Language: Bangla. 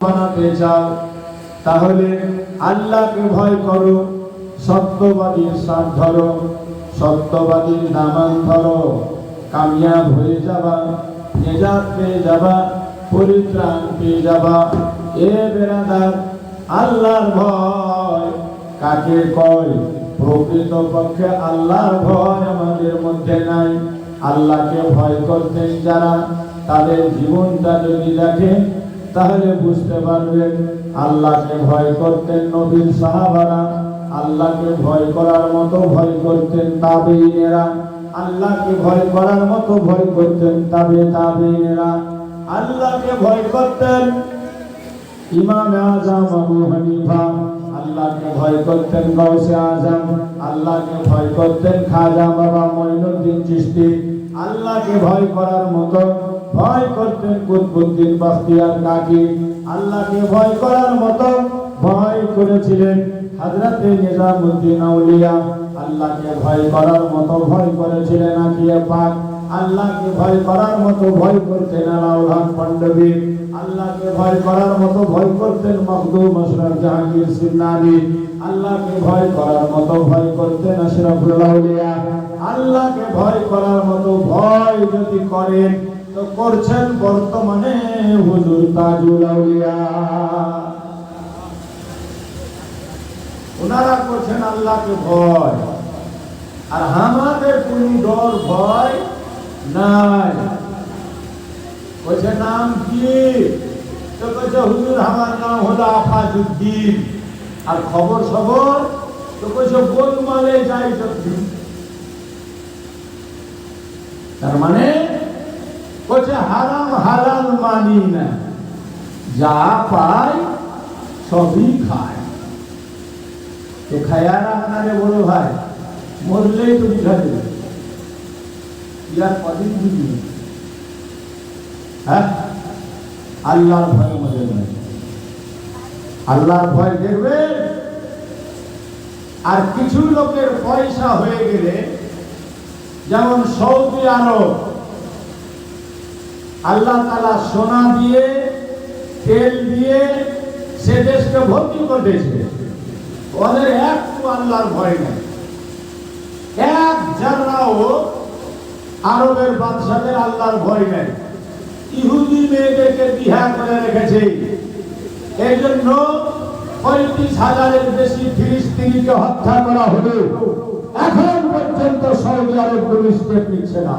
বানাতে চাও তাহলে আল্লাহকে ভয় করো, সত্যবাদীর সাথ ধরো, সত্যবাদীর নামান ধরো, কামিয়াব হয়ে যাবা, নেজাত পেয়ে যাবা, পরিত্রাণ পেয়ে যাবা। এ বেরাদার, আল্লাহর ভয় কাকে কয়? প্রকৃত পক্ষে আল্লাহর ভয় আমাদের মধ্যে নাই। আল্লাহকে ভয় করতেন যারা, তাদের জীবনটা যদি দেখেন তাহলে বুঝতে পারবেন আল্লাহকে ভয় করতেন নবীর সাহাবারা, আল্লাহকে ভয় করার মতো ভয় করতেন তাবেঈনেরা, আল্লাহকে ভয় করার মতো ভয় করতেন তাবেঈনেরা, আল্লাহকে ভয় করতেন ইমাম আযম আবু হানিফা, আল্লাহকে ভয় করতেন গাউসে আজম, আল্লাহকে ভয় করতেন খাজা বাবা মঈনুদ্দিন চিশতি, আল্লাহকে ভয় করার মতো ভয় করতেন কুতুবউদ্দিন বখতিয়ার কাকি, আল্লাহকে ভয় করার মতো ভয় করেছিলেন হযরতে নিজামউদ্দিন আউলিয়া, আল্লাহকে ভয় করার মতো ভয় করেছিলেন আকিয়ে পাক, আল্লাহকে ভয় করার মতো ভয় করতেন আলাউল পান্ডবী, আল্লাহকে ভয় করার মতো ভয় করতেন মখদুম আশরাফ জাহাঙ্গীর সিন্নানি, আল্লাহকে ভয় করার মতো ভয় করতেন আশরাফুল আউলিয়া। আল্লাহকে ভয় করার মতো ভয় যদি করেন তো করছেন বর্তমানে হুজুর তাজুল আউলিয়া। ওনারা করছেন আল্লাহকে ভয়, আর আমাদের কোন ডর ভয় নাই। বলছে নাম কি? তো বলছে হুজুর আমার নাম হলো আফাজউদ্দিন। আর খবর তো বলছে গোলমালে যাই সত্যি। তার মানে বলছে হারাম হালাল মানি না, যা পায় সবই খায়। তো খায়ার আপনারে বড় ভাই মরলেই তো বিঘা দেবে, ইয়ার কদিন বুঝি। হ্যাঁ, আল্লাহর ভয় আমাদের নাই। আল্লাহর ভয় দেখবে। আর কিছু লোকের পয়সা হয়ে গেলে, যেমন সৌদি আরব, আল্লাহ তাআলা সোনা দিয়ে তেল দিয়ে সে দেশকে ভর্তি করতেছে। ওদের একটু আল্লাহর ভয় নেই, এক জাররাও আরবের বাদশাদের আল্লাহর ভয় নেই। ইহুদি মেয়েদেরকে বিবাহ করে রেখেছে, এই জন্য 35,000-এর বেশি ফিলিস্তিনিকে হত্যা করা হলো। এখন পর্যন্ত সৌদি আরব কোনো স্টেপ নিচ্ছে না।